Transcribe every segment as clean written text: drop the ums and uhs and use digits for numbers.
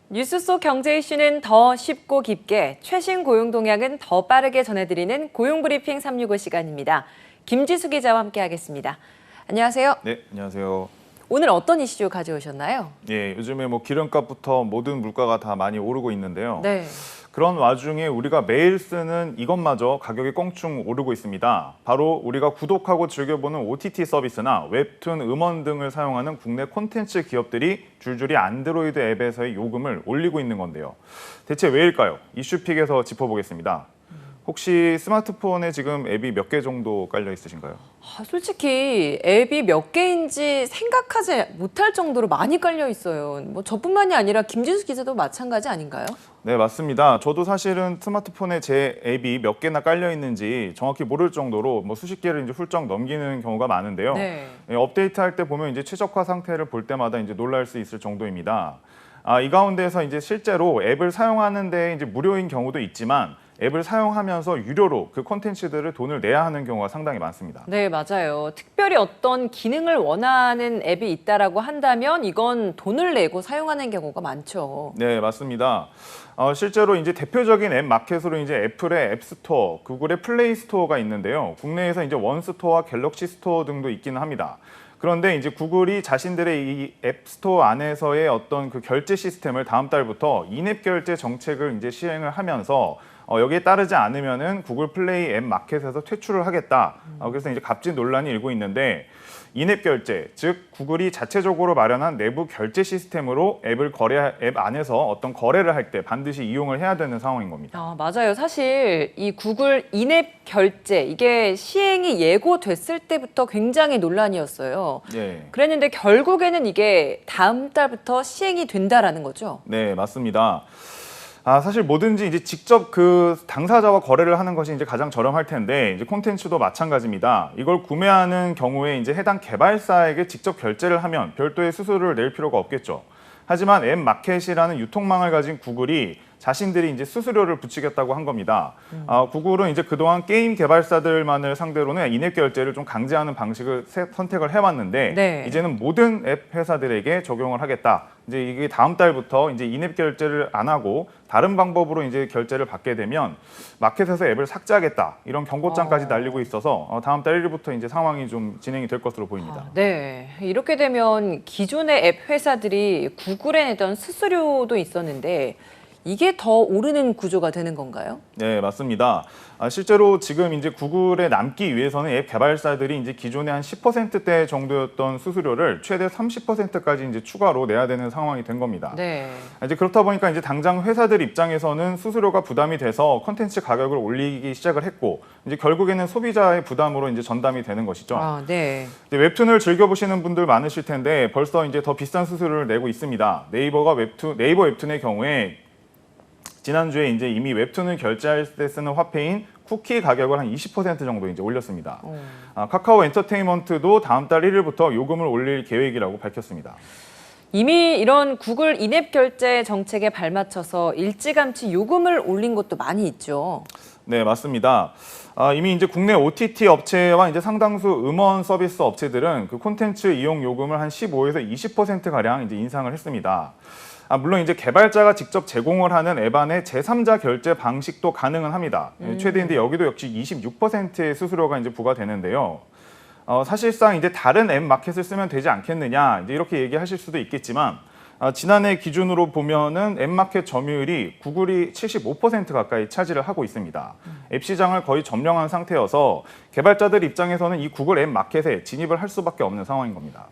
뉴스 속 경제 이슈는 더 쉽고 깊게, 최신 고용 동향은 더 빠르게 전해드리는 고용브리핑 365 시간입니다. 김지수 기자와 함께하겠습니다. 안녕하세요. 네, 안녕하세요. 오늘 어떤 이슈 가져오셨나요? 예, 요즘에 기름값부터 모든 물가가 다 많이 오르고 있는데요. 네. 그런 와중에 우리가 매일 쓰는 이것마저 가격이 껑충 오르고 있습니다. 바로 우리가 구독하고 즐겨보는 OTT 서비스나 웹툰, 음원 등을 사용하는 국내 콘텐츠 기업들이 줄줄이 안드로이드 앱에서의 요금을 올리고 있는 건데요. 대체 왜일까요? 이슈픽에서 짚어보겠습니다. 혹시 스마트폰에 지금 앱이 몇 개 정도 깔려 있으신가요? 솔직히 앱이 몇 개인지 생각하지 못할 정도로 많이 깔려 있어요. 저뿐만이 아니라 김지수 기자도 마찬가지 아닌가요? 네, 맞습니다. 저도 사실은 스마트폰에 제 앱이 몇 개나 깔려 있는지 정확히 모를 정도로 수십 개를 이제 훌쩍 넘기는 경우가 많은데요. 네. 업데이트할 때 보면 이제 최적화 상태를 볼 때마다 이제 놀랄 수 있을 정도입니다. 이 가운데서 이제 실제로 앱을 사용하는데 이제 무료인 경우도 있지만 앱을 사용하면서 유료로 그 콘텐츠들을 돈을 내야 하는 경우가 상당히 많습니다. 네, 맞아요. 특별히 어떤 기능을 원하는 앱이 있다라고 한다면 이건 돈을 내고 사용하는 경우가 많죠. 네, 맞습니다. 실제로 이제 대표적인 앱 마켓으로 이제 애플의 앱스토어, 구글의 플레이 스토어가 있는데요. 국내에서 이제 원스토어와 갤럭시 스토어 등도 있기는 합니다. 그런데 이제 구글이 자신들의 이 앱스토어 안에서의 어떤 그 결제 시스템을 다음 달부터 인앱 결제 정책을 이제 시행을 하면서 여기에 따르지 않으면은 구글 플레이 앱 마켓에서 퇴출을 하겠다. 그래서 이제 값진 논란이 일고 있는데 인앱 결제, 즉 구글이 자체적으로 마련한 내부 결제 시스템으로 앱 안에서 어떤 거래를 할 때 반드시 이용을 해야 되는 상황인 겁니다. 맞아요. 사실 이 구글 인앱 결제 이게 시행이 예고됐을 때부터 굉장히 논란이었어요. 네. 그랬는데 결국에는 이게 다음 달부터 시행이 된다라는 거죠. 네, 맞습니다. 사실 뭐든지 이제 직접 그 당사자와 거래를 하는 것이 이제 가장 저렴할 텐데 이제 콘텐츠도 마찬가지입니다. 이걸 구매하는 경우에 이제 해당 개발사에게 직접 결제를 하면 별도의 수수료를 낼 필요가 없겠죠. 하지만 앱 마켓이라는 유통망을 가진 구글이 자신들이 이제 수수료를 붙이겠다고 한 겁니다. 구글은 이제 그동안 게임 개발사들만을 상대로는 인앱 결제를 좀 강제하는 방식을 선택을 해왔는데 네. 이제는 모든 앱 회사들에게 적용을 하겠다. 이제 이게 다음 달부터 이제 인앱 결제를 안 하고 다른 방법으로 이제 결제를 받게 되면 마켓에서 앱을 삭제하겠다. 이런 경고장까지 날리고 있어서 다음 달 1일부터 이제 상황이 좀 진행이 될 것으로 보입니다. 네. 이렇게 되면 기존의 앱 회사들이 구글에 내던 수수료도 있었는데 이게 더 오르는 구조가 되는 건가요? 네, 맞습니다. 실제로 지금 이제 구글에 남기 위해서는 앱 개발사들이 이제 기존에 한 10%대 정도였던 수수료를 최대 30%까지 이제 추가로 내야 되는 상황이 된 겁니다. 네. 이제 그렇다 보니까 이제 당장 회사들 입장에서는 수수료가 부담이 돼서 콘텐츠 가격을 올리기 시작을 했고 이제 결국에는 소비자의 부담으로 이제 전담이 되는 것이죠. 네. 이제 웹툰을 즐겨보시는 분들 많으실 텐데 벌써 이제 더 비싼 수수료를 내고 있습니다. 네이버 웹툰의 경우에 지난주에 이제 이미 웹툰을 결제할 때 쓰는 화폐인 쿠키 가격을 한 20% 정도 이제 올렸습니다. 카카오 엔터테인먼트도 다음 달 1일부터 요금을 올릴 계획이라고 밝혔습니다. 이미 이런 구글 인앱 결제 정책에 발맞춰서 일찌감치 요금을 올린 것도 많이 있죠. 네, 맞습니다. 이미 이제 국내 OTT 업체와 이제 상당수 음원 서비스 업체들은 그 콘텐츠 이용 요금을 한 15에서 20% 가량 이제 인상을 했습니다. 물론 이제 개발자가 직접 제공을 하는 앱 안에 제3자 결제 방식도 가능은 합니다. 최대인데 여기도 역시 26%의 수수료가 이제 부과되는데요. 사실상 이제 다른 앱 마켓을 쓰면 되지 않겠느냐 이제 이렇게 얘기하실 수도 있겠지만 지난해 기준으로 보면은 앱 마켓 점유율이 구글이 75% 가까이 차지를 하고 있습니다. 앱 시장을 거의 점령한 상태여서 개발자들 입장에서는 이 구글 앱 마켓에 진입을 할 수밖에 없는 상황인 겁니다.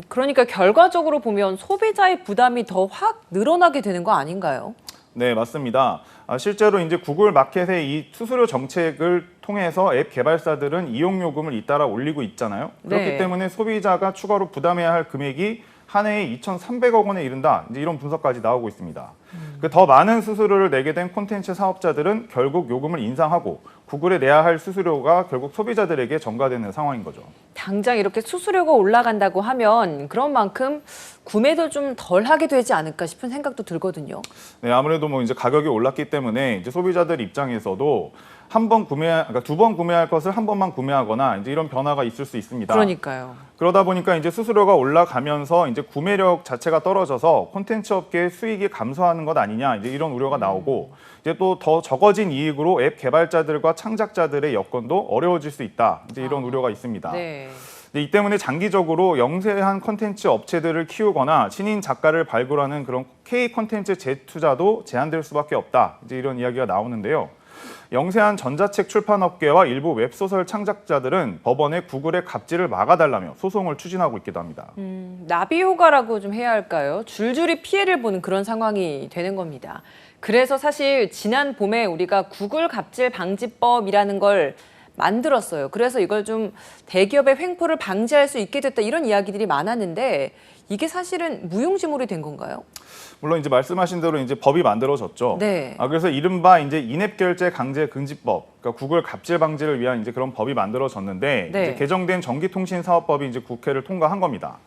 그러니까 결과적으로 보면 소비자의 부담이 더 확 늘어나게 되는 거 아닌가요? 네, 맞습니다. 실제로 이제 구글 마켓의 이 수수료 정책을 통해서 앱 개발사들은 이용 요금을 잇따라 올리고 있잖아요. 그렇기 네. 때문에 소비자가 추가로 부담해야 할 금액이 한 해에 2,300억 원에 이른다. 이제 이런 분석까지 나오고 있습니다. 그 더 많은 수수료를 내게 된 콘텐츠 사업자들은 결국 요금을 인상하고 구글에 내야 할 수수료가 결국 소비자들에게 전가되는 상황인 거죠. 당장 이렇게 수수료가 올라간다고 하면 그런 만큼 구매도 좀 덜 하게 되지 않을까 싶은 생각도 들거든요. 네, 아무래도 뭐 이제 가격이 올랐기 때문에 이제 소비자들 입장에서도 그러니까 두 번 구매할 것을 한 번만 구매하거나 이제 이런 변화가 있을 수 있습니다. 그러니까요. 그러다 보니까 이제 수수료가 올라가면서 이제 구매력 자체가 떨어져서 콘텐츠 업계의 수익이 감소하는 것 아니냐 이제 이런 우려가 나오고 이제 또 더 적어진 이익으로 앱 개발자들과 창작자들의 여건도 어려워질 수 있다. 이제 이런 우려가 있습니다. 네. 이 때문에 장기적으로 영세한 콘텐츠 업체들을 키우거나 신인 작가를 발굴하는 그런 K 콘텐츠 재투자도 제한될 수밖에 없다. 이제 이런 이야기가 나오는데요. 영세한 전자책 출판업계와 일부 웹소설 창작자들은 법원에 구글의 갑질을 막아달라며 소송을 추진하고 있기도 합니다. 나비 효과라고 좀 해야 할까요? 줄줄이 피해를 보는 그런 상황이 되는 겁니다. 그래서 사실 지난 봄에 우리가 구글 갑질 방지법이라는 걸 만들었어요. 그래서 이걸 좀 대기업의 횡포를 방지할 수 있게 됐다 이런 이야기들이 많았는데 이게 사실은 무용지물이 된 건가요? 물론 이제 말씀하신 대로 이제 법이 만들어졌죠. 네. 그래서 이른바 이제 인앱 결제 강제 금지법, 그러니까 구글 갑질 방지를 위한 이제 그런 법이 만들어졌는데 네. 이제 개정된 전기통신사업법이 이제 국회를 통과한 겁니다.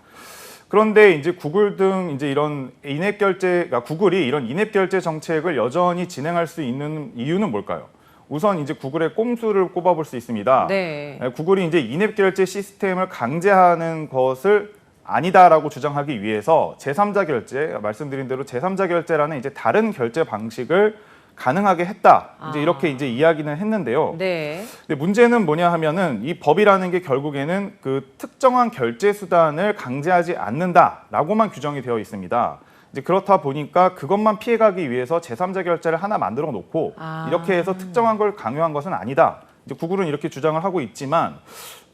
그런데 이제 구글 등 이제 이런 인앱 결제, 그러니까 구글이 이런 인앱 결제 정책을 여전히 진행할 수 있는 이유는 뭘까요? 우선 이제 구글의 꼼수를 꼽아볼 수 있습니다. 네. 구글이 이제 인앱 결제 시스템을 강제하는 것을 아니다라고 주장하기 위해서 제3자 결제, 말씀드린 대로 제3자 결제라는 이제 다른 결제 방식을 가능하게 했다. 이제 이렇게 이제 이야기는 했는데요. 네. 근데 문제는 뭐냐 하면은 이 법이라는 게 결국에는 그 특정한 결제 수단을 강제하지 않는다라고만 규정이 되어 있습니다. 이제 그렇다 보니까 그것만 피해가기 위해서 제3자 결제를 하나 만들어 놓고 이렇게 해서 특정한 걸 강요한 것은 아니다. 이제 구글은 이렇게 주장을 하고 있지만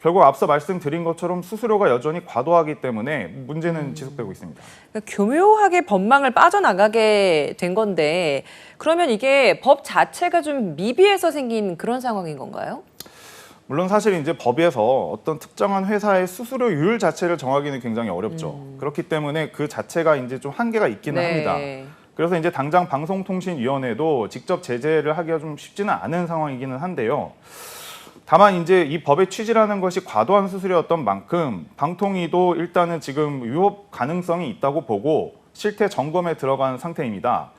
결국 앞서 말씀드린 것처럼 수수료가 여전히 과도하기 때문에 문제는 지속되고 있습니다. 그러니까 교묘하게 법망을 빠져나가게 된 건데 그러면 이게 법 자체가 좀 미비해서 생긴 그런 상황인 건가요? 물론 사실 이제 법에서 어떤 특정한 회사의 수수료율 자체를 정하기는 굉장히 어렵죠. 그렇기 때문에 그 자체가 이제 좀 한계가 있기는 네. 합니다. 그래서 이제 당장 방송통신위원회도 직접 제재를 하기가 좀 쉽지는 않은 상황이기는 한데요. 다만 이제 이 법의 취지라는 것이 과도한 수수료였던 만큼 방통위도 일단은 지금 위법 가능성이 있다고 보고 실태 점검에 들어간 상태입니다.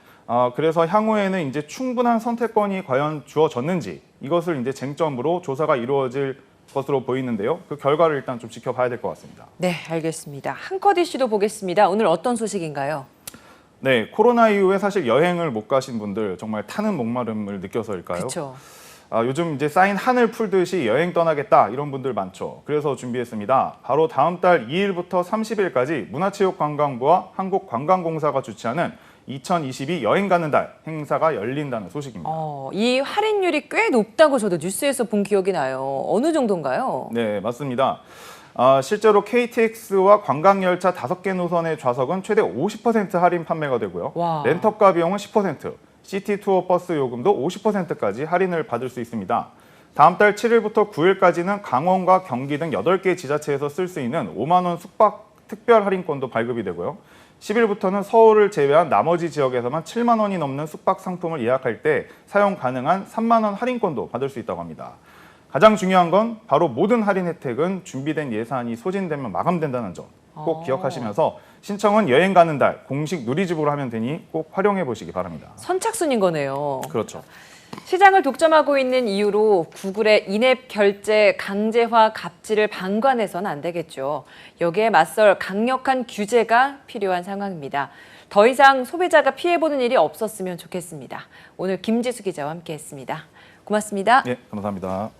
그래서 향후에는 이제 충분한 선택권이 과연 주어졌는지 이것을 이제 쟁점으로 조사가 이루어질 것으로 보이는데요. 그 결과를 일단 좀 지켜봐야 될 것 같습니다. 네, 알겠습니다. 한컷 이슈도 보겠습니다. 오늘 어떤 소식인가요? 네, 코로나 이후에 사실 여행을 못 가신 분들 정말 타는 목마름을 느껴서일까요? 그렇죠. 요즘 이제 쌓인 한을 풀듯이 여행 떠나겠다 이런 분들 많죠. 그래서 준비했습니다. 바로 다음 달 2일부터 30일까지 문화체육관광부와 한국관광공사가 주최하는 2022 여행 가는 달 행사가 열린다는 소식입니다. 이 할인율이 꽤 높다고 저도 뉴스에서 본 기억이 나요. 어느 정도인가요? 네, 맞습니다. 실제로 KTX와 관광열차 5개 노선의 좌석은 최대 50% 할인 판매가 되고요. 와. 렌터카 비용은 10%, 시티투어 버스 요금도 50%까지 할인을 받을 수 있습니다. 다음 달 7일부터 9일까지는 강원과 경기 등 8개 지자체에서 쓸 수 있는 5만 원 숙박 특별 할인권도 발급이 되고요. 10일부터는 서울을 제외한 나머지 지역에서만 7만 원이 넘는 숙박 상품을 예약할 때 사용 가능한 3만 원 할인권도 받을 수 있다고 합니다. 가장 중요한 건 바로 모든 할인 혜택은 준비된 예산이 소진되면 마감된다는 점 꼭 기억하시면서 신청은 여행 가는 달 공식 누리집으로 하면 되니 꼭 활용해 보시기 바랍니다. 선착순인 거네요. 그렇죠. 시장을 독점하고 있는 이유로 구글의 인앱 결제 강제화 갑질을 방관해서는 안 되겠죠. 여기에 맞설 강력한 규제가 필요한 상황입니다. 더 이상 소비자가 피해보는 일이 없었으면 좋겠습니다. 오늘 김지수 기자와 함께했습니다. 고맙습니다. 네, 감사합니다.